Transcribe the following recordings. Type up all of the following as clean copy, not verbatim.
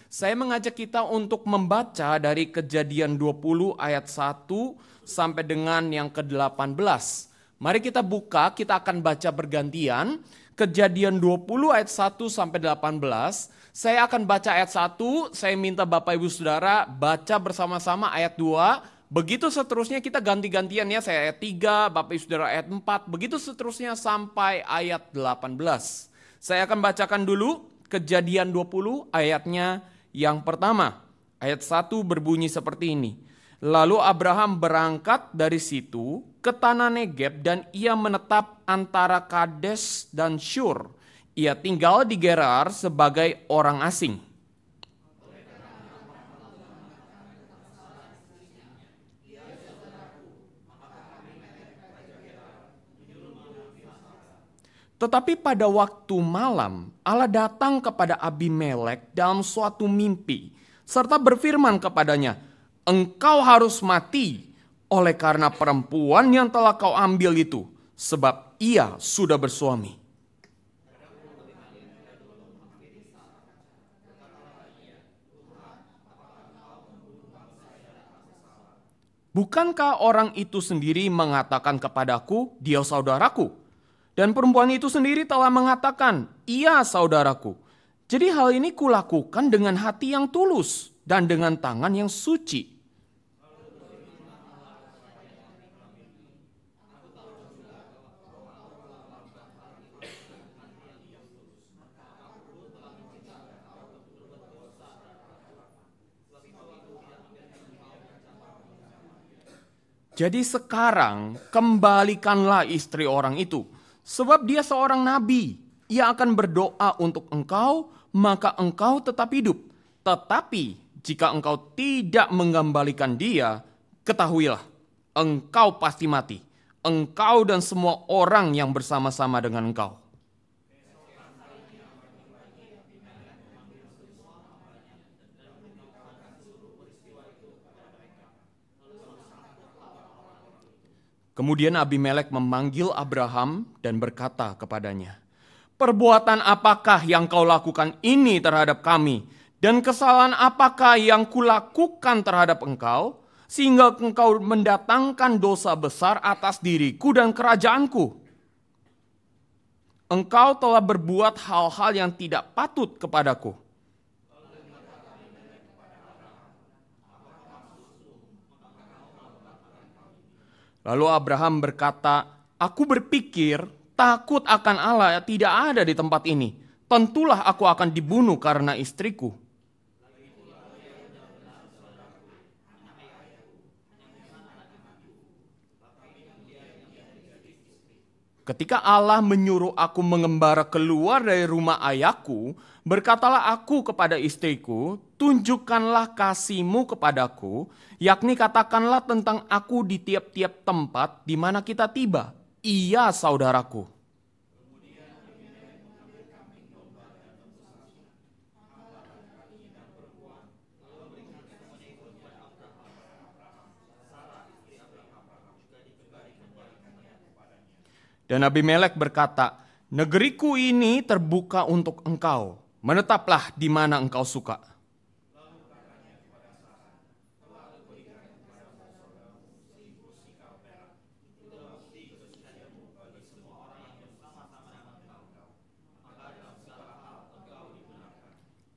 Saya mengajak kita untuk membaca dari Kejadian 20 ayat 1 sampai dengan yang ke-18. Mari kita buka, kita akan baca bergantian. Kejadian 20 ayat 1 sampai 18. Saya akan baca ayat 1, saya minta Bapak Ibu Saudara baca bersama-sama ayat 2. Begitu seterusnya kita ganti-gantian ya, saya ayat 3, Bapak Ibu Saudara ayat 4, begitu seterusnya sampai ayat 18. Saya akan bacakan dulu Kejadian 20 ayatnya yang pertama. Ayat 1 berbunyi seperti ini. Lalu Abraham berangkat dari situ ke tanah Negeb dan ia menetap antara Kades dan Syur. Ia tinggal di Gerar sebagai orang asing. Tetapi pada waktu malam, Allah datang kepada Abimelek dalam suatu mimpi, serta berfirman kepadanya, "Engkau harus mati oleh karena perempuan yang telah kau ambil itu, sebab ia sudah bersuami." Bukankah orang itu sendiri mengatakan kepadaku, "Dia saudaraku"? Dan perempuan itu sendiri telah mengatakan, "Ia saudaraku." Jadi hal ini kulakukan dengan hati yang tulus dan dengan tangan yang suci. Jadi sekarang kembalikanlah istri orang itu. Sebab dia seorang nabi, ia akan berdoa untuk engkau, maka engkau tetap hidup. Tetapi jika engkau tidak mengembalikan dia, ketahuilah, engkau pasti mati. Engkau dan semua orang yang bersama-sama dengan engkau. Kemudian Abimelek memanggil Abraham dan berkata kepadanya, "Perbuatan apakah yang kau lakukan ini terhadap kami? Dan kesalahan apakah yang kulakukan terhadap engkau? Sehingga engkau mendatangkan dosa besar atas diriku dan kerajaanku. Engkau telah berbuat hal-hal yang tidak patut kepadaku." Lalu Abraham berkata, "Aku berpikir takut akan Allah tidak ada di tempat ini. Tentulah aku akan dibunuh karena istriku." Ketika Allah menyuruh aku mengembara keluar dari rumah ayahku, berkatalah aku kepada istriku, "Tunjukkanlah kasihmu kepadaku, yakni katakanlah tentang aku di tiap-tiap tempat di mana kita tiba. Ia saudaraku." Dan Abimelek berkata, "Negeriku ini terbuka untuk engkau. Menetaplah di mana engkau suka."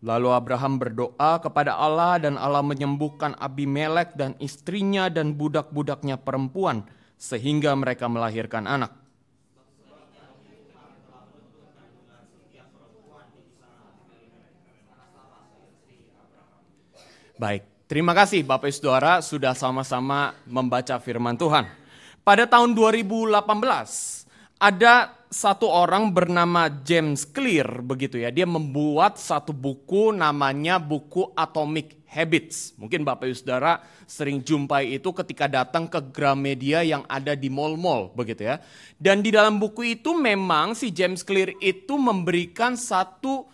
Lalu Abraham berdoa kepada Allah dan Allah menyembuhkan Abimelek dan istrinya dan budak-budaknya perempuan sehingga mereka melahirkan anak. Baik, terima kasih Bapak Ibu Saudara sudah sama-sama membaca firman Tuhan. Pada tahun 2018 ada satu orang bernama James Clear begitu ya. Dia membuat satu buku namanya buku Atomic Habits. Mungkin Bapak Ibu Saudara sering jumpai itu ketika datang ke Gramedia yang ada di mall-mall begitu ya. Dan di dalam buku itu memang si James Clear itu memberikan satu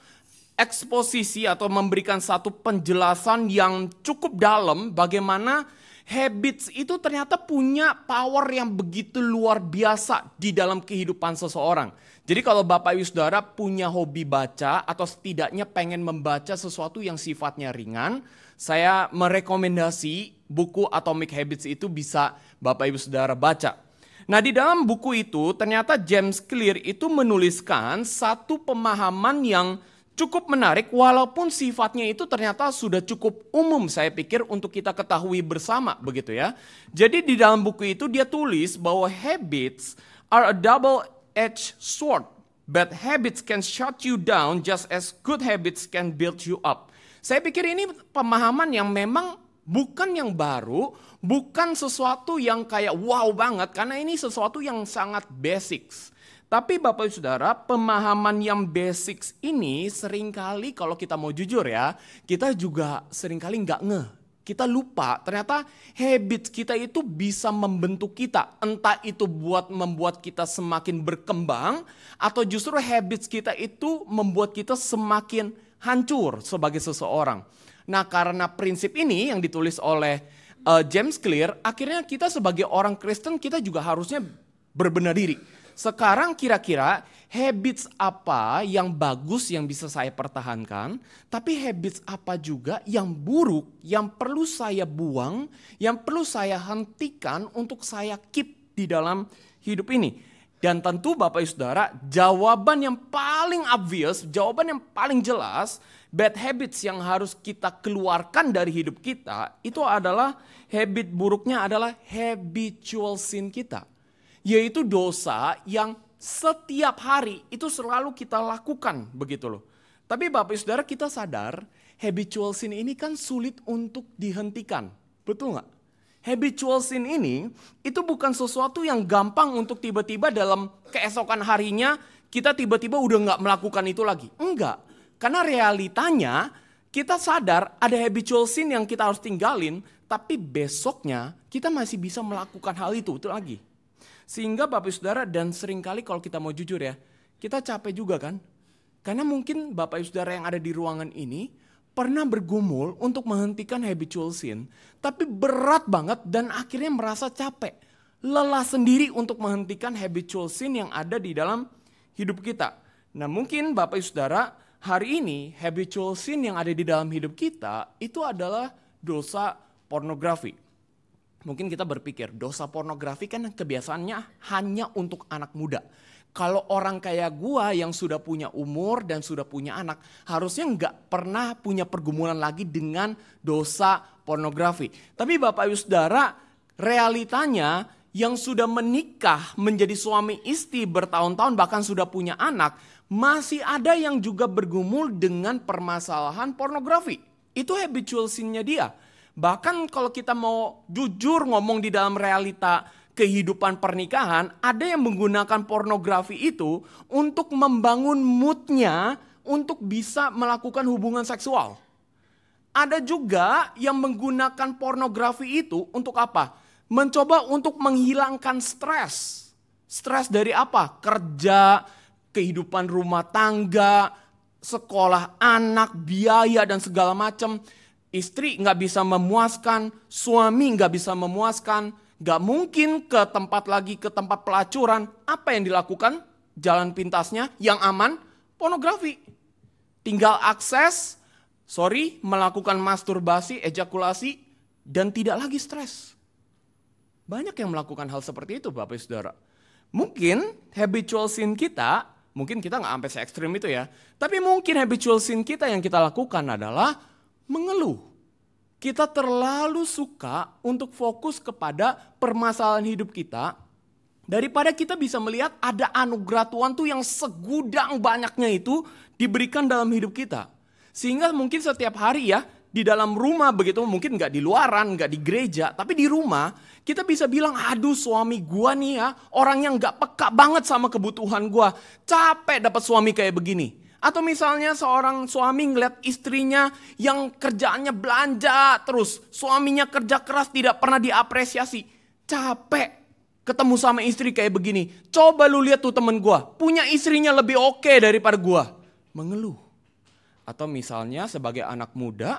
eksposisi atau memberikan satu penjelasan yang cukup dalam bagaimana habits itu ternyata punya power yang begitu luar biasa di dalam kehidupan seseorang. Jadi kalau Bapak Ibu Saudara punya hobi baca atau setidaknya pengen membaca sesuatu yang sifatnya ringan, saya merekomendasi buku Atomic Habits itu bisa Bapak Ibu Saudara baca. Nah, di dalam buku itu ternyata James Clear itu menuliskan satu pemahaman yang cukup menarik walaupun sifatnya itu ternyata sudah cukup umum saya pikir untuk kita ketahui bersama begitu ya. Jadi di dalam buku itu dia tulis bahwa habits are a double-edged sword. Bad habits can shut you down just as good habits can build you up. Saya pikir ini pemahaman yang memang bukan yang baru, bukan sesuatu yang kayak wow banget, karena ini sesuatu yang sangat basics. Tapi Bapak Ibu Saudara, pemahaman yang basics ini seringkali kalau kita mau jujur ya, kita juga seringkali nggak ngeh. Kita lupa ternyata habits kita itu bisa membentuk kita. Entah itu membuat kita semakin berkembang atau justru habits kita itu membuat kita semakin hancur sebagai seseorang. Nah, karena prinsip ini yang ditulis oleh James Clear, akhirnya kita sebagai orang Kristen kita juga harusnya berbenah diri. Sekarang kira-kira habits apa yang bagus yang bisa saya pertahankan, tapi habits apa juga yang buruk, yang perlu saya buang, yang perlu saya hentikan untuk saya keep di dalam hidup ini. Dan tentu Bapak Ibu Saudara, jawaban yang paling obvious, jawaban yang paling jelas, bad habits yang harus kita keluarkan dari hidup kita, itu adalah habit buruknya adalah habitual sin kita. Yaitu dosa yang setiap hari itu selalu kita lakukan begitu loh. Tapi Bapak Ibu Saudara kita sadar habitual sin ini kan sulit untuk dihentikan. Betul gak? Habitual sin ini itu bukan sesuatu yang gampang untuk tiba-tiba dalam keesokan harinya kita tiba-tiba udah gak melakukan itu lagi. Enggak. Karena realitanya kita sadar ada habitual sin yang kita harus tinggalin. Tapi besoknya kita masih bisa melakukan hal itu lagi. Sehingga Bapak Ibu Saudara dan seringkali kalau kita mau jujur ya, kita capek juga kan? Karena mungkin Bapak Ibu Saudara yang ada di ruangan ini pernah bergumul untuk menghentikan habitual sin, tapi berat banget dan akhirnya merasa capek. Lelah sendiri untuk menghentikan habitual sin yang ada di dalam hidup kita. Nah mungkin Bapak Ibu Saudara hari ini habitual sin yang ada di dalam hidup kita itu adalah dosa pornografi. Mungkin kita berpikir dosa pornografi kan kebiasaannya hanya untuk anak muda. Kalau orang kayak gua yang sudah punya umur dan sudah punya anak, harusnya nggak pernah punya pergumulan lagi dengan dosa pornografi. Tapi Bapak Ibu Saudara, realitanya yang sudah menikah menjadi suami istri bertahun-tahun bahkan sudah punya anak, masih ada yang juga bergumul dengan permasalahan pornografi. Itu habitual sin-nya dia. Bahkan kalau kita mau jujur ngomong di dalam realita kehidupan pernikahan, ada yang menggunakan pornografi itu untuk membangun moodnya untuk bisa melakukan hubungan seksual. Ada juga yang menggunakan pornografi itu untuk apa? Mencoba untuk menghilangkan stres. Stres dari apa? Kerja, kehidupan rumah tangga, sekolah anak, biaya dan segala macam. Istri nggak bisa memuaskan, suami nggak bisa memuaskan, nggak mungkin ke tempat pelacuran. Apa yang dilakukan? Jalan pintasnya yang aman, pornografi. Tinggal akses, melakukan masturbasi, ejakulasi, dan tidak lagi stres. Banyak yang melakukan hal seperti itu Bapak Ibu Saudara. Mungkin habitual sin kita, mungkin kita nggak sampai se-ekstrim itu ya. Tapi mungkin habitual sin kita yang kita lakukan adalah mengeluh. Kita terlalu suka untuk fokus kepada permasalahan hidup kita daripada kita bisa melihat ada anugerah Tuhan tuh yang segudang banyaknya itu diberikan dalam hidup kita. Sehingga mungkin setiap hari ya di dalam rumah begitu, mungkin nggak di luaran, nggak di gereja, tapi di rumah kita bisa bilang, aduh suami gua nih ya orang yang nggak peka banget sama kebutuhan gua, capek dapat suami kayak begini. Atau misalnya seorang suami ngeliat istrinya yang kerjaannya belanja terus. Suaminya kerja keras tidak pernah diapresiasi. Capek ketemu sama istri kayak begini. Coba lu lihat tuh temen gua. Punya istrinya lebih oke daripada gua. Mengeluh. Atau misalnya sebagai anak muda.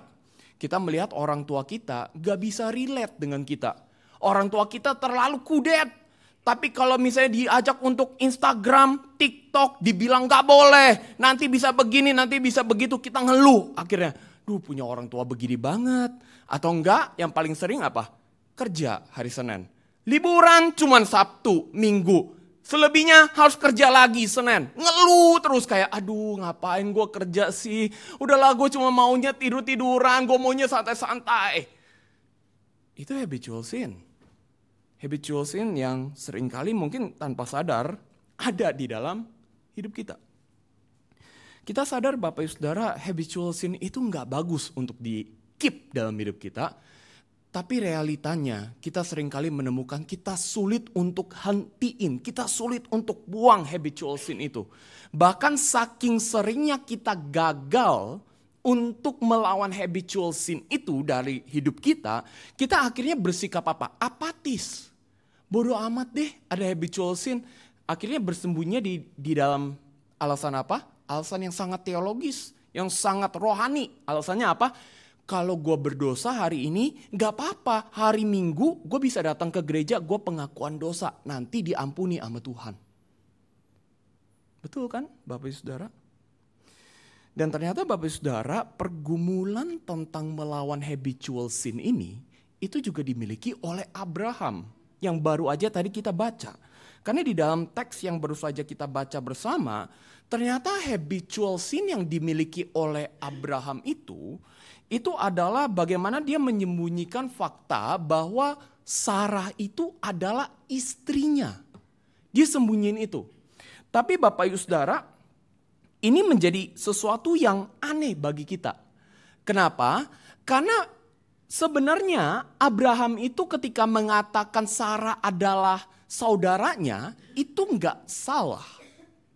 Kita melihat orang tua kita gak bisa relate dengan kita. Orang tua kita terlalu kudet. Tapi kalau misalnya diajak untuk Instagram, TikTok, dibilang gak boleh. Nanti bisa begini, nanti bisa begitu, kita ngeluh. Akhirnya, punya orang tua begini banget. Atau enggak, yang paling sering apa? Kerja hari Senin. Liburan cuman Sabtu, Minggu. Selebihnya harus kerja lagi Senin. Ngeluh terus kayak, aduh ngapain gue kerja sih. Udahlah gue cuma maunya tidur-tiduran, gue maunya santai-santai. Itu habitual sin. Habitual sin yang seringkali mungkin tanpa sadar ada di dalam hidup kita. Kita sadar Bapak Ibu Saudara, habitual sin itu nggak bagus untuk di keep dalam hidup kita. Tapi realitanya kita seringkali menemukan kita sulit untuk hentiin, kita sulit untuk buang habitual sin itu. Bahkan saking seringnya kita gagal untuk melawan habitual sin itu dari hidup kita, kita akhirnya bersikap apa? Apatis. Bodoh amat deh ada habitual sin. Akhirnya bersembunyi di dalam alasan apa? Alasan yang sangat teologis, yang sangat rohani. Alasannya apa? Kalau gue berdosa hari ini gak apa-apa. Hari Minggu gue bisa datang ke gereja, gue pengakuan dosa. Nanti diampuni sama Tuhan. Betul kan Bapak Ibu Saudara? Dan ternyata Bapak Ibu Saudara, pergumulan tentang melawan habitual sin ini itu juga dimiliki oleh Abraham. Yang baru aja tadi kita baca. Karena di dalam teks yang baru saja kita baca bersama, ternyata habitual sin yang dimiliki oleh Abraham itu adalah bagaimana dia menyembunyikan fakta bahwa Sarah itu adalah istrinya. Dia sembunyiin itu. Tapi Bapak Ibu Saudara, ini menjadi sesuatu yang aneh bagi kita. Kenapa? Karena sebenarnya Abraham itu ketika mengatakan Sarah adalah saudaranya, itu nggak salah.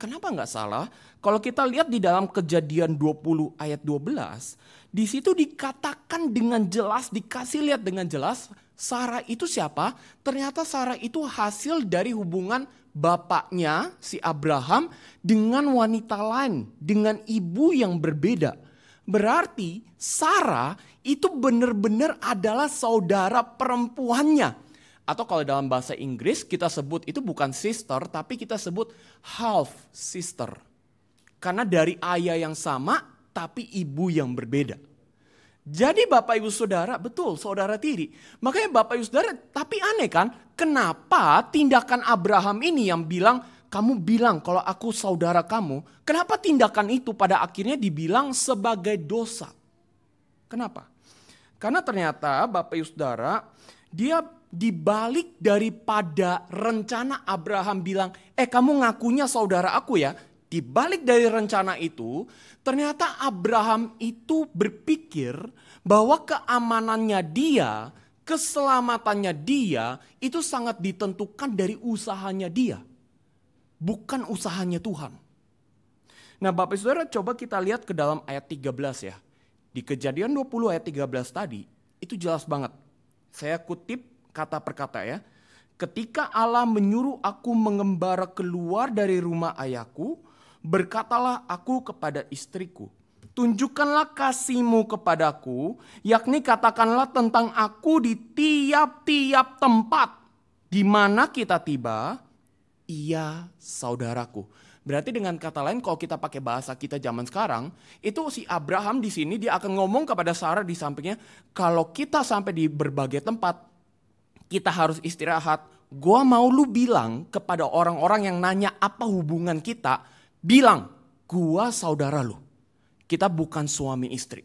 Kenapa nggak salah? Kalau kita lihat di dalam Kejadian 20 ayat 12, di situ dikatakan dengan jelas, dikasih lihat dengan jelas, Sarah itu siapa? Ternyata Sarah itu hasil dari hubungan bapaknya si Abraham dengan wanita lain, dengan ibu yang berbeda. Berarti Sarah itu benar-benar adalah saudara perempuannya. Atau kalau dalam bahasa Inggris kita sebut itu bukan sister, tapi kita sebut half sister. Karena dari ayah yang sama, tapi ibu yang berbeda. Jadi Bapak Ibu Saudara, betul saudara tiri. Makanya Bapak Ibu Saudara, tapi aneh kan? Kenapa tindakan Abraham ini yang bilang, kamu bilang kalau aku saudara kamu, kenapa tindakan itu pada akhirnya dibilang sebagai dosa? Kenapa? Karena ternyata Bapak Ibu Saudara, dia dibalik daripada rencana Abraham bilang, kamu ngakunya saudara aku ya. Dibalik dari rencana itu, ternyata Abraham itu berpikir bahwa keamanannya dia, keselamatannya dia, itu sangat ditentukan dari usahanya dia. Bukan usahanya Tuhan. Nah Bapak Saudara, coba kita lihat ke dalam ayat 13 ya. Di Kejadian 20 ayat 13 tadi, itu jelas banget. Saya kutip kata per kata ya. Ketika Allah menyuruh aku mengembara keluar dari rumah ayahku, berkatalah aku kepada istriku, tunjukkanlah kasihmu kepadaku, yakni katakanlah tentang aku di tiap-tiap tempat di mana kita tiba, ia saudaraku. Berarti dengan kata lain kalau kita pakai bahasa kita zaman sekarang, itu si Abraham di sini dia akan ngomong kepada Sarah di sampingnya, kalau kita sampai di berbagai tempat, kita harus istirahat. Gua mau lu bilang kepada orang-orang yang nanya apa hubungan kita, bilang, gua saudara lu. Kita bukan suami istri.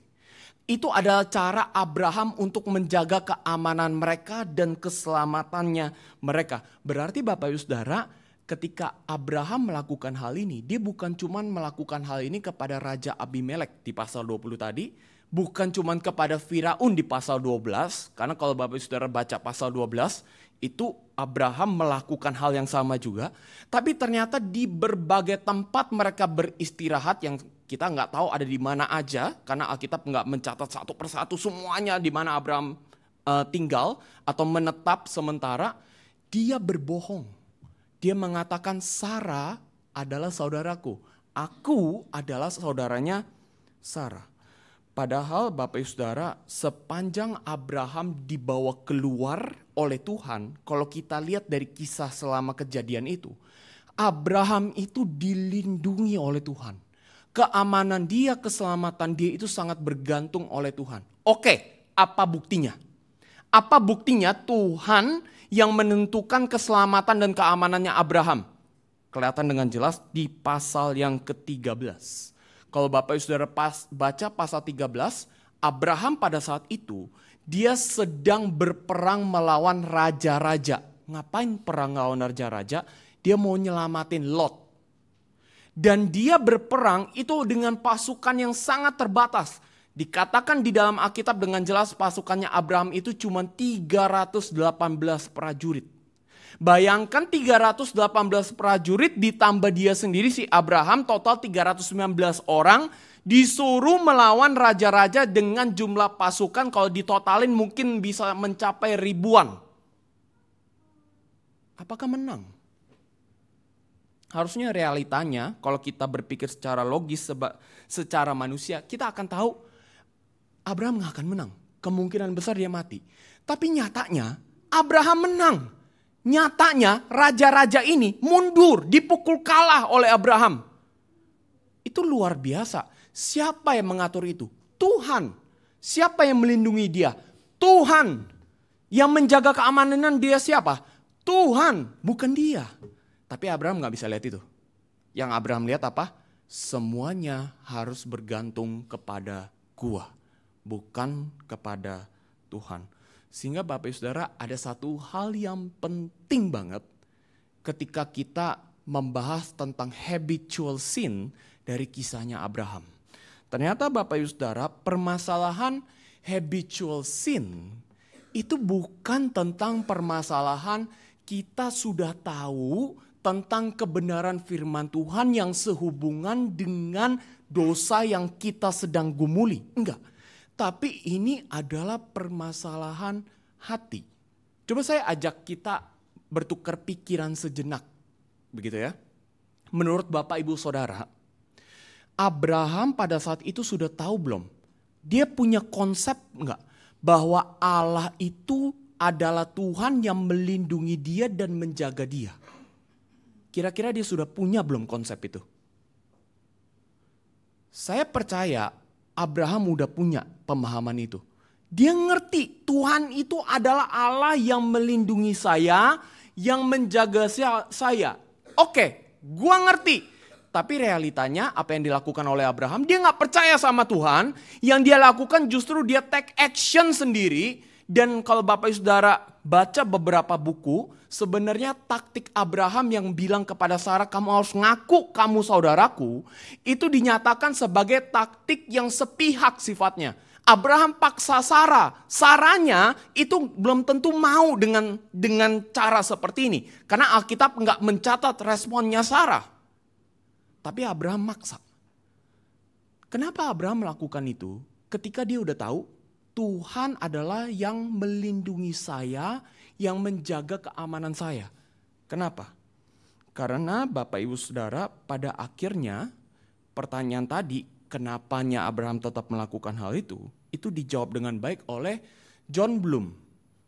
Itu adalah cara Abraham untuk menjaga keamanan mereka dan keselamatannya mereka. Berarti Bapak Ibu Saudara, ketika Abraham melakukan hal ini, dia bukan cuma melakukan hal ini kepada Raja Abimelek di pasal 20 tadi, bukan cuma kepada Firaun di pasal 12, karena kalau Bapak Ibu Saudara baca pasal 12, itu Abraham melakukan hal yang sama juga. Tapi ternyata di berbagai tempat mereka beristirahat yang kita nggak tahu ada di mana aja. Karena Alkitab nggak mencatat satu persatu semuanya di mana Abraham tinggal atau menetap sementara. Dia berbohong. Dia mengatakan Sarah adalah saudaraku. Aku adalah saudaranya Sarah. Padahal Bapak Ibu Saudara, sepanjang Abraham dibawa keluar oleh Tuhan, kalau kita lihat dari kisah selama kejadian itu, Abraham itu dilindungi oleh Tuhan. Keamanan dia, keselamatan dia itu sangat bergantung oleh Tuhan. Oke, apa buktinya? Apa buktinya Tuhan yang menentukan keselamatan dan keamanannya Abraham? Kelihatan dengan jelas di pasal yang ke-13. Kalau Bapak Ibu Saudara baca pasal 13, Abraham pada saat itu dia sedang berperang melawan raja-raja. Ngapain perang melawan raja-raja? Dia mau nyelamatin Lot. Dan dia berperang itu dengan pasukan yang sangat terbatas. Dikatakan di dalam Alkitab dengan jelas pasukannya Abraham itu cuma 318 prajurit. Bayangkan 318 prajurit ditambah dia sendiri si Abraham total 319 orang disuruh melawan raja-raja dengan jumlah pasukan kalau ditotalin mungkin bisa mencapai ribuan. Apakah menang? Harusnya realitanya kalau kita berpikir secara logis, secara manusia, kita akan tahu Abraham gak akan menang. Kemungkinan besar dia mati. Tapi nyatanya Abraham menang. Nyatanya raja-raja ini mundur, dipukul kalah oleh Abraham. Itu luar biasa. Siapa yang mengatur itu? Tuhan. Siapa yang melindungi dia? Tuhan. Yang menjaga keamanan dia siapa? Tuhan, bukan dia. Tapi Abraham gak bisa lihat itu. Yang Abraham lihat apa? Semuanya harus bergantung kepada gua, bukan kepada Tuhan. Sehingga Bapak Ibu Saudara ada satu hal yang penting banget ketika kita membahas tentang habitual sin dari kisahnya Abraham. Ternyata Bapak Ibu Saudara permasalahan habitual sin itu bukan tentang permasalahan kita sudah tahu tentang kebenaran firman Tuhan yang sehubungan dengan dosa yang kita sedang gumuli. Enggak. Tapi ini adalah permasalahan hati. Coba saya ajak kita bertukar pikiran sejenak. Begitu ya. Menurut Bapak Ibu Saudara, Abraham pada saat itu sudah tahu belum? Dia punya konsep enggak? Bahwa Allah itu adalah Tuhan yang melindungi dia dan menjaga dia. Kira-kira dia sudah punya belum konsep itu? Saya percaya Abraham udah punya pemahaman itu. Dia ngerti Tuhan itu adalah Allah yang melindungi saya, yang menjaga saya. Oke, gua ngerti. Tapi realitanya apa yang dilakukan oleh Abraham, dia gak percaya sama Tuhan. Yang dia lakukan justru dia take action sendiri. Dan kalau Bapak Ibu Saudara baca beberapa buku, sebenarnya taktik Abraham yang bilang kepada Sarah, kamu harus ngaku kamu saudaraku, itu dinyatakan sebagai taktik yang sepihak sifatnya. Abraham paksa Sarah, Sarahnya itu belum tentu mau dengan cara seperti ini. Karena Alkitab nggak mencatat responnya Sarah. Tapi Abraham maksa. Kenapa Abraham melakukan itu? Ketika dia udah tahu, Tuhan adalah yang melindungi saya, yang menjaga keamanan saya. Kenapa? Karena Bapak Ibu Saudara pada akhirnya pertanyaan tadi, kenapanya Abraham tetap melakukan hal itu dijawab dengan baik oleh John Bloom.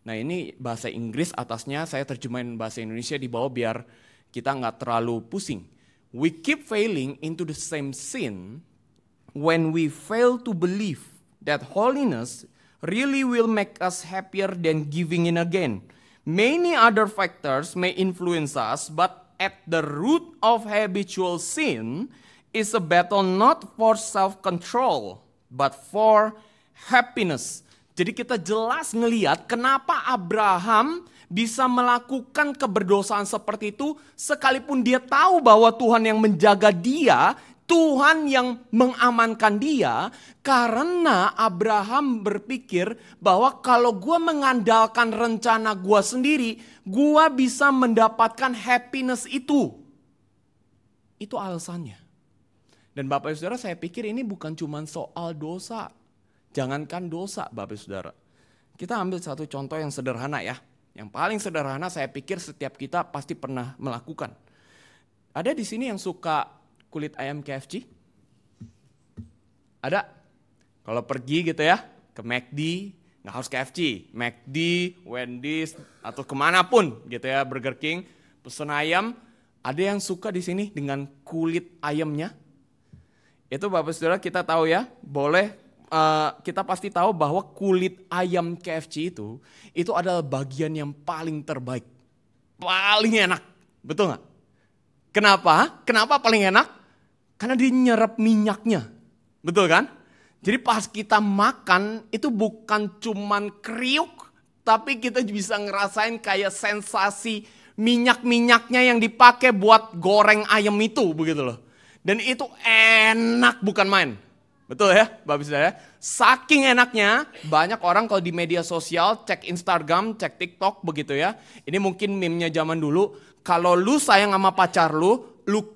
Nah ini bahasa Inggris atasnya, saya terjemahin bahasa Indonesia di bawah biar kita nggak terlalu pusing. We keep failing into the same sin when we fail to believe that holiness really will make us happier than giving in again. Many other factors may influence us, but at the root of habitual sin is a battle not for self-control, but for happiness. Jadi kita jelas ngelihat kenapa Abraham bisa melakukan keberdosaan seperti itu sekalipun dia tahu bahwa Tuhan yang menjaga dia, Tuhan yang mengamankan dia, karena Abraham berpikir bahwa kalau gue mengandalkan rencana gue sendiri, gue bisa mendapatkan happiness itu. Itu alasannya. Dan Bapak Saudara, saya pikir ini bukan cuma soal dosa. Jangankan dosa Bapak Saudara. Kita ambil satu contoh yang sederhana ya. Yang paling sederhana saya pikir setiap kita pasti pernah melakukan. Ada di sini yang suka kulit ayam KFC? Ada? Kalau pergi gitu ya, ke McD, Nggak harus KFC, McD, Wendy's, atau kemanapun gitu ya, Burger King, pesen ayam. Ada yang suka di sini dengan kulit ayamnya? Itu Bapak Saudara kita tahu ya, kita pasti tahu bahwa kulit ayam KFC itu adalah bagian yang paling terbaik. Paling enak, betul nggak? Kenapa? Kenapa paling enak? Karena dia nyerap minyaknya, betul kan? Jadi pas kita makan itu bukan cuman kriuk, tapi kita bisa ngerasain kayak sensasi minyak-minyaknya yang dipakai buat goreng ayam itu, begitu loh. Dan itu enak bukan main. Betul ya, Bapak Saudara? Saking enaknya, banyak orang kalau di media sosial, cek Instagram, cek TikTok begitu ya. Ini mungkin meme-nya zaman dulu. Kalau lu sayang sama pacar lu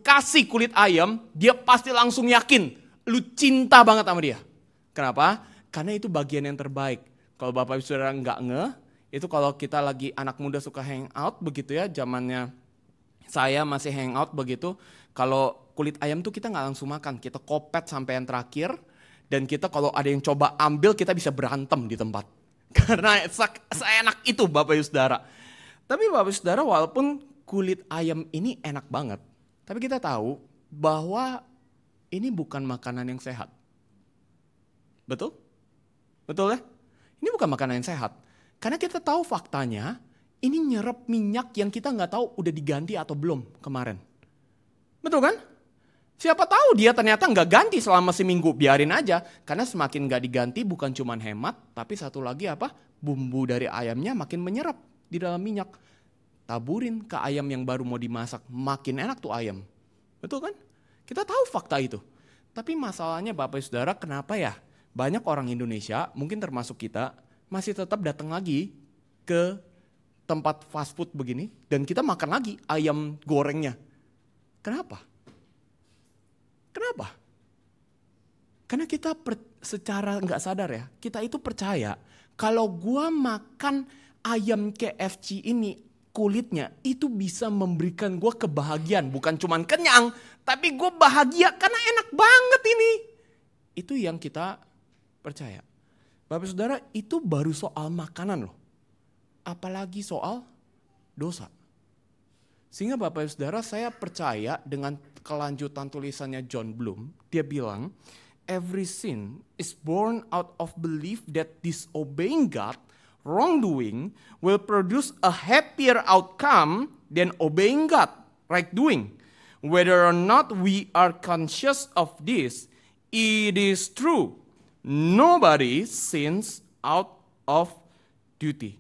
kasih kulit ayam, dia pasti langsung yakin lu cinta banget sama dia. Kenapa? Karena itu bagian yang terbaik. Kalau Bapak Ibu Saudara nggak ngeh, itu kalau kita lagi anak muda suka hangout begitu ya, zamannya saya masih hangout begitu. Kalau kulit ayam tuh kita nggak langsung makan, kita kopet sampai yang terakhir. Dan kita kalau ada yang coba ambil, kita bisa berantem di tempat. Karena seenak itu Bapak Ibu Saudara. Tapi Bapak Ibu Saudara, walaupun kulit ayam ini enak banget, tapi kita tahu bahwa ini bukan makanan yang sehat. Betul? Betul ya? Ini bukan makanan yang sehat. Karena kita tahu faktanya, ini nyerap minyak yang kita nggak tahu udah diganti atau belum kemarin. Betul kan? Siapa tahu dia ternyata nggak ganti selama seminggu, biarin aja. Karena semakin nggak diganti bukan cuma hemat, tapi satu lagi apa? Bumbu dari ayamnya makin menyerap di dalam minyak. Taburin ke ayam yang baru mau dimasak, makin enak tuh ayam. Betul kan? Kita tahu fakta itu. Tapi masalahnya Bapak Saudara, kenapa ya? Banyak orang Indonesia, mungkin termasuk kita, masih tetap datang lagi ke tempat fast food begini, dan kita makan lagi ayam gorengnya. Kenapa? Kenapa? Karena kita secara nggak sadar ya, kita itu percaya kalau gua makan ayam KFC ini kulitnya itu bisa memberikan gua kebahagiaan, bukan cuman kenyang, tapi gua bahagia karena enak banget ini. Itu yang kita percaya. Bapak Saudara, itu baru soal makanan loh. Apalagi soal dosa. Sehingga Bapak Saudara, saya percaya dengan kelanjutan tulisannya John Bloom, dia bilang, every sin is born out of belief that disobeying God, wrongdoing, will produce a happier outcome than obeying God, right doing. Whether or not we are conscious of this, it is true. Nobody sins out of duty.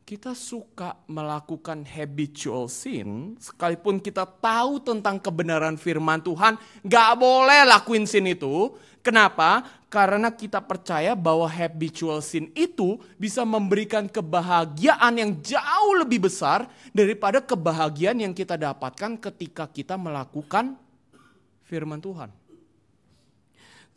Kita suka melakukan habitual sin, sekalipun kita tahu tentang kebenaran firman Tuhan, gak boleh lakuin sin itu. Kenapa? Karena kita percaya bahwa habitual sin itu bisa memberikan kebahagiaan yang jauh lebih besar daripada kebahagiaan yang kita dapatkan ketika kita melakukan firman Tuhan.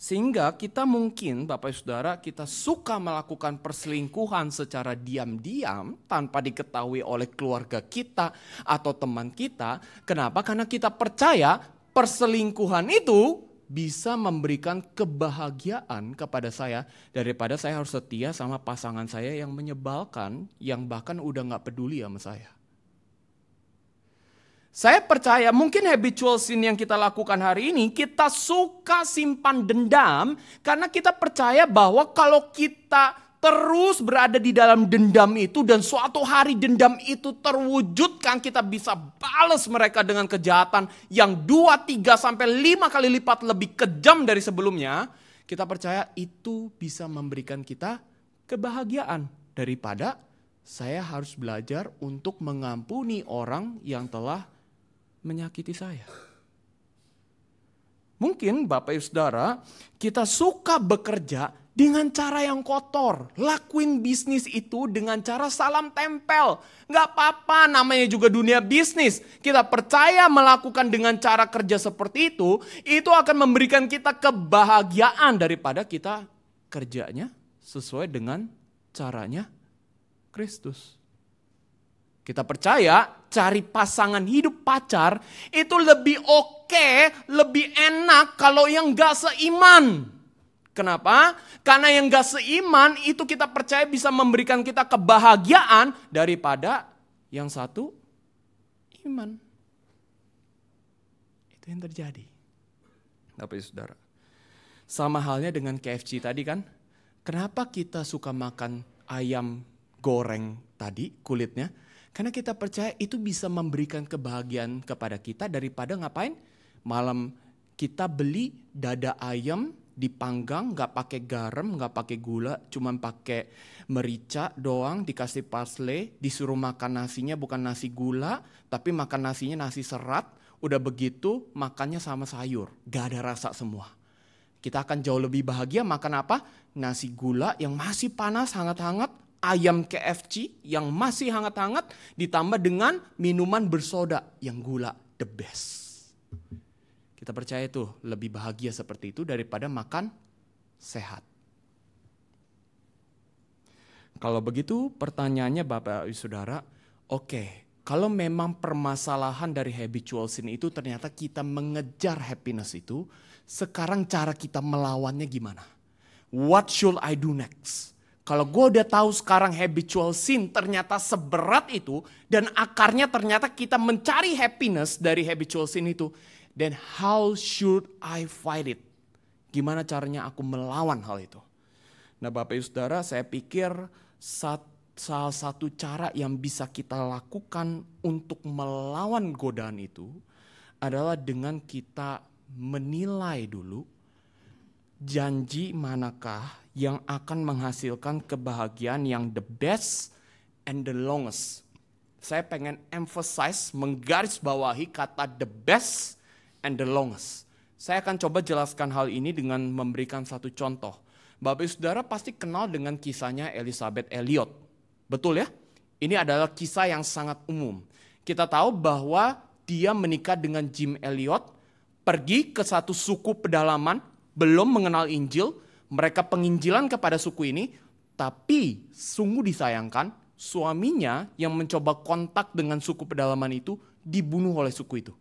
Sehingga kita mungkin, Bapak Saudara, kita suka melakukan perselingkuhan secara diam-diam tanpa diketahui oleh keluarga kita atau teman kita. Kenapa? Karena kita percaya perselingkuhan itu bisa memberikan kebahagiaan kepada saya daripada saya harus setia sama pasangan saya yang menyebalkan, yang bahkan udah gak peduli sama saya. Saya percaya mungkin habitual sin yang kita lakukan hari ini, kita suka simpan dendam karena kita percaya bahwa kalau kita terus berada di dalam dendam itu dan suatu hari dendam itu terwujudkan, kita bisa balas mereka dengan kejahatan yang 2, 3, sampai 5 kali lipat lebih kejam dari sebelumnya. Kita percaya itu bisa memberikan kita kebahagiaan daripada saya harus belajar untuk mengampuni orang yang telah menyakiti saya. Mungkin Bapak Ibu Saudara, kita suka bekerja dengan cara yang kotor. Lakuin bisnis itu dengan cara salam tempel. Gak apa-apa, namanya juga dunia bisnis. Kita percaya melakukan dengan cara kerja seperti itu akan memberikan kita kebahagiaan daripada kita kerjanya sesuai dengan caranya Kristus. Kita percaya cari pasangan hidup pacar itu lebih oke, lebih enak kalau yang gak seiman. Kenapa? Karena yang gak seiman itu kita percaya bisa memberikan kita kebahagiaan daripada yang satu iman. Itu yang terjadi. Bapak Ibu Saudara. Sama halnya dengan KFC tadi kan. Kenapa kita suka makan ayam goreng tadi kulitnya? Karena kita percaya itu bisa memberikan kebahagiaan kepada kita daripada ngapain? Malam kita beli dada ayam dipanggang, nggak pakai garam, nggak pakai gula, cuman pakai merica doang, dikasih parsley, disuruh makan nasinya bukan nasi gula, tapi makan nasinya nasi serat. Udah begitu makannya sama sayur, gak ada rasa semua. Kita akan jauh lebih bahagia makan apa? Nasi gula yang masih panas, hangat-hangat, ayam KFC yang masih hangat-hangat, ditambah dengan minuman bersoda yang gula, the best. Kita percaya itu lebih bahagia seperti itu daripada makan sehat. Kalau begitu pertanyaannya Bapak Ibu Saudara, oke, kalau memang permasalahan dari habitual sin itu ternyata kita mengejar happiness itu, sekarang cara kita melawannya gimana? What should I do next? Kalau gue udah tahu sekarang habitual sin ternyata seberat itu dan akarnya ternyata kita mencari happiness dari habitual sin itu, then how should I fight it? Gimana caranya aku melawan hal itu? Nah Bapak Ibu Saudara, saya pikir salah satu cara yang bisa kita lakukan untuk melawan godaan itu adalah dengan kita menilai dulu janji manakah yang akan menghasilkan kebahagiaan yang the best and the longest. Saya pengen emphasize, menggarisbawahi kata the best and the longest. Saya akan coba jelaskan hal ini dengan memberikan satu contoh. Bapak Ibu Saudara pasti kenal dengan kisahnya Elisabeth Elliot. Betul ya? Ini adalah kisah yang sangat umum. Kita tahu bahwa dia menikah dengan Jim Elliot, pergi ke satu suku pedalaman, belum mengenal Injil, mereka penginjilan kepada suku ini, tapi sungguh disayangkan suaminya yang mencoba kontak dengan suku pedalaman itu dibunuh oleh suku itu.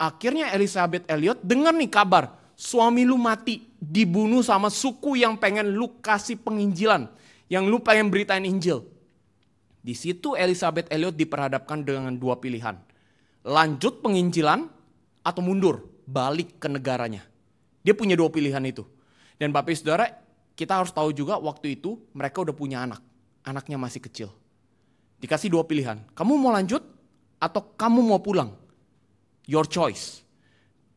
Akhirnya Elisabeth Elliot dengar nih kabar, suami lu mati, dibunuh sama suku yang pengen lu kasih penginjilan, yang lu pengen beritain Injil. Di situ Elisabeth Elliot diperhadapkan dengan dua pilihan. Lanjut penginjilan atau mundur, balik ke negaranya. Dia punya dua pilihan itu. Dan Bapak Ibu Saudara, kita harus tahu juga waktu itu mereka udah punya anak. Anaknya masih kecil. Dikasih dua pilihan, kamu mau lanjut atau kamu mau pulang? Your choice.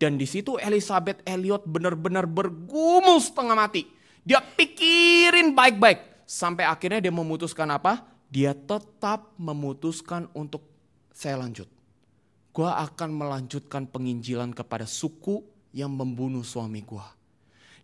Dan di situ Elisabeth Elliot benar-benar bergumul setengah mati. Dia pikirin baik-baik. Sampai akhirnya dia memutuskan apa? Dia tetap memutuskan untuk saya lanjut. Gua akan melanjutkan penginjilan kepada suku yang membunuh suami gua.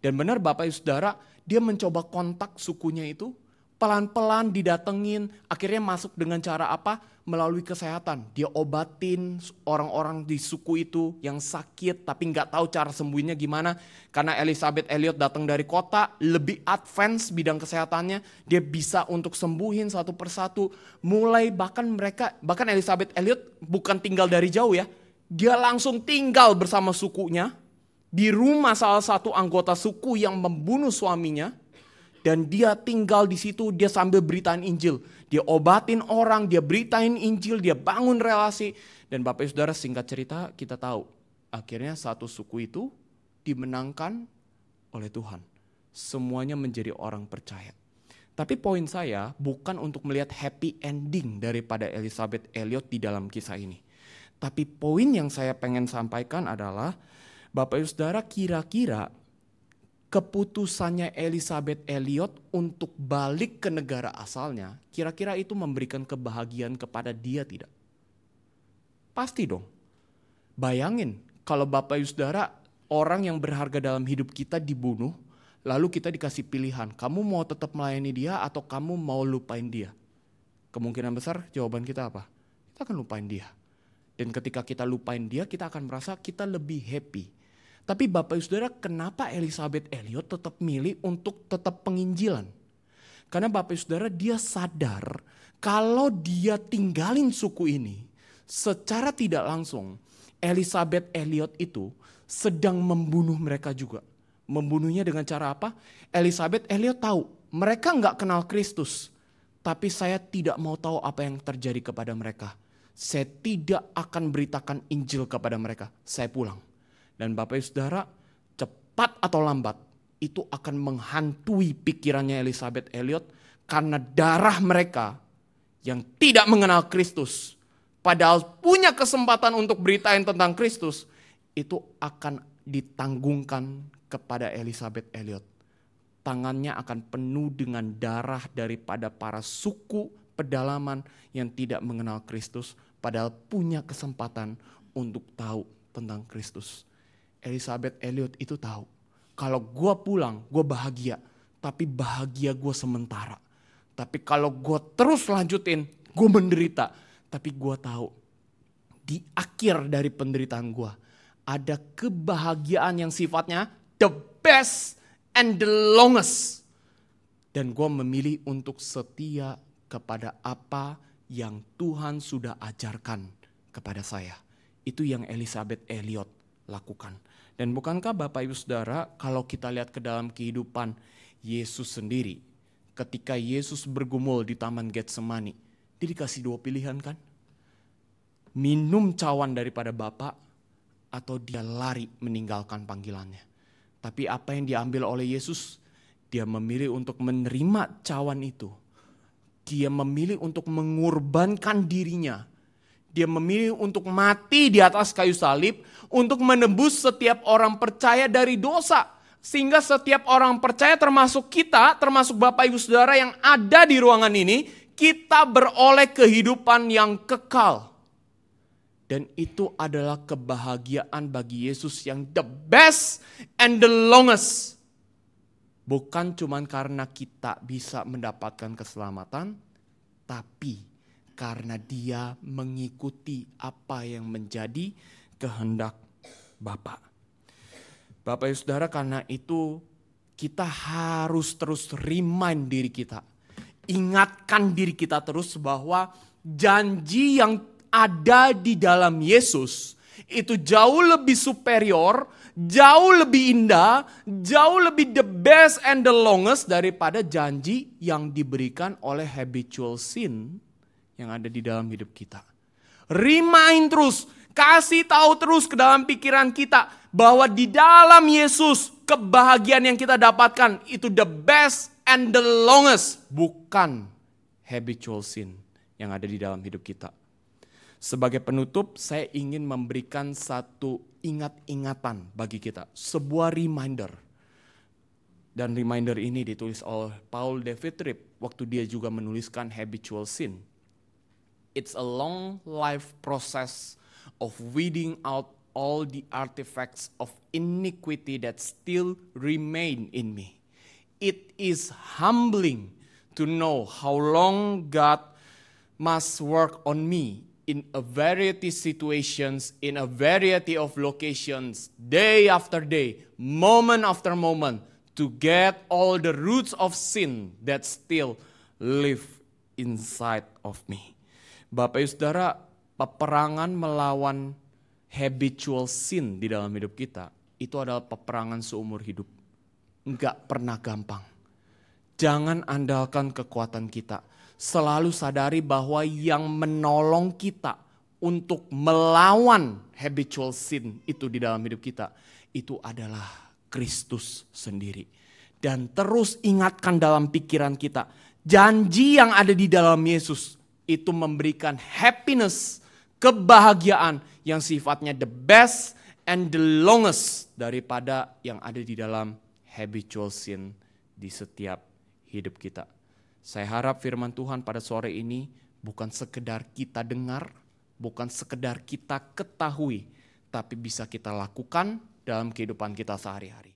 Dan benar Bapak Ibu Saudara, dia mencoba kontak sukunya itu. Pelan-pelan didatengin, akhirnya masuk dengan cara apa? Melalui kesehatan. Dia obatin orang-orang di suku itu yang sakit tapi nggak tahu cara sembuhnya gimana. Karena Elisabeth Elliot datang dari kota, lebih advance bidang kesehatannya. Dia bisa untuk sembuhin satu persatu. Mulai bahkan Elisabeth Elliot bukan tinggal dari jauh ya. Dia langsung tinggal bersama sukunya di rumah salah satu anggota suku yang membunuh suaminya. Dan dia tinggal di situ, dia sambil beritain Injil. Dia obatin orang, dia beritain Injil, dia bangun relasi. Dan Bapak Ibu Saudara, singkat cerita kita tahu. Akhirnya satu suku itu dimenangkan oleh Tuhan. Semuanya menjadi orang percaya. Tapi poin saya bukan untuk melihat happy ending daripada Elisabeth Elliot di dalam kisah ini. Tapi poin yang saya pengen sampaikan adalah, Bapak Ibu Saudara, kira-kira keputusannya Elisabeth Elliot untuk balik ke negara asalnya, kira-kira itu memberikan kebahagiaan kepada dia tidak? Pasti dong. Bayangin kalau Bapak Ibu Saudara, orang yang berharga dalam hidup kita dibunuh, lalu kita dikasih pilihan, kamu mau tetap melayani dia atau kamu mau lupain dia? Kemungkinan besar jawaban kita apa? Kita akan lupain dia. Dan ketika kita lupain dia, kita akan merasa kita lebih happy. Tapi Bapak Ibu Saudara, kenapa Elisabeth Elliot tetap milih untuk tetap penginjilan? Karena Bapak Ibu Saudara, dia sadar kalau dia tinggalin suku ini, secara tidak langsung Elisabeth Elliot itu sedang membunuh mereka juga. Membunuhnya dengan cara apa? Elizabeth Elliot tahu, mereka nggak kenal Kristus. Tapi saya tidak mau tahu apa yang terjadi kepada mereka. Saya tidak akan beritakan Injil kepada mereka. Saya pulang. Dan Bapak Ibu Saudara, cepat atau lambat, itu akan menghantui pikirannya Elizabeth Elliot. Karena darah mereka yang tidak mengenal Kristus, padahal punya kesempatan untuk beritain tentang Kristus, itu akan ditanggungkan kepada Elizabeth Elliot. Tangannya akan penuh dengan darah daripada para suku pedalaman yang tidak mengenal Kristus, padahal punya kesempatan untuk tahu tentang Kristus. Elizabeth Elliot itu tahu, kalau gue pulang gue bahagia, tapi bahagia gue sementara. Tapi kalau gue terus lanjutin, gue menderita. Tapi gue tahu, di akhir dari penderitaan gue, ada kebahagiaan yang sifatnya the best and the longest. Dan gue memilih untuk setia kepada apa yang Tuhan sudah ajarkan kepada saya. Itu yang Elizabeth Elliot lakukan. Dan bukankah Bapak Ibu Saudara, kalau kita lihat ke dalam kehidupan Yesus sendiri, ketika Yesus bergumul di Taman Getsemani, dia dikasih 2 pilihan kan? Minum cawan daripada Bapa atau dia lari meninggalkan panggilannya. Tapi apa yang diambil oleh Yesus? Dia memilih untuk menerima cawan itu. Dia memilih untuk mengorbankan dirinya. Dia memilih untuk mati di atas kayu salib untuk menebus setiap orang percaya dari dosa. Sehingga setiap orang percaya termasuk kita, termasuk Bapak Ibu Saudara yang ada di ruangan ini, kita beroleh kehidupan yang kekal. Dan itu adalah kebahagiaan bagi Yesus yang the best and the longest. Bukan cuma karena kita bisa mendapatkan keselamatan, tapi karena dia mengikuti apa yang menjadi kehendak Bapa. Bapak Ibu Saudara, karena itu kita harus terus remind diri kita. Ingatkan diri kita terus bahwa janji yang ada di dalam Yesus itu jauh lebih superior, jauh lebih indah, jauh lebih the best and the longest daripada janji yang diberikan oleh habitual sin yang ada di dalam hidup kita. Remind terus, kasih tahu terus ke dalam pikiran kita bahwa di dalam Yesus kebahagiaan yang kita dapatkan itu the best and the longest, bukan habitual sin yang ada di dalam hidup kita. Sebagai penutup, saya ingin memberikan satu ingat-ingatan bagi kita, sebuah reminder. Dan reminder ini ditulis oleh Paul David Tripp waktu dia juga menuliskan habitual sin. It's a long life process of weeding out all the artifacts of iniquity that still remain in me. It is humbling to know how long God must work on me in a variety situations, in a variety of locations, day after day, moment after moment, to get all the roots of sin that still live inside of me. Bapak Ibu Saudara, peperangan melawan habitual sin di dalam hidup kita, itu adalah peperangan seumur hidup. Enggak pernah gampang. Jangan andalkan kekuatan kita. Selalu sadari bahwa yang menolong kita untuk melawan habitual sin itu di dalam hidup kita, itu adalah Kristus sendiri. Dan terus ingatkan dalam pikiran kita, janji yang ada di dalam Yesus itu memberikan happiness, kebahagiaan yang sifatnya the best and the longest daripada yang ada di dalam habitual sin di setiap hidup kita. Saya harap firman Tuhan pada sore ini bukan sekedar kita dengar, bukan sekedar kita ketahui, tapi bisa kita lakukan dalam kehidupan kita sehari-hari.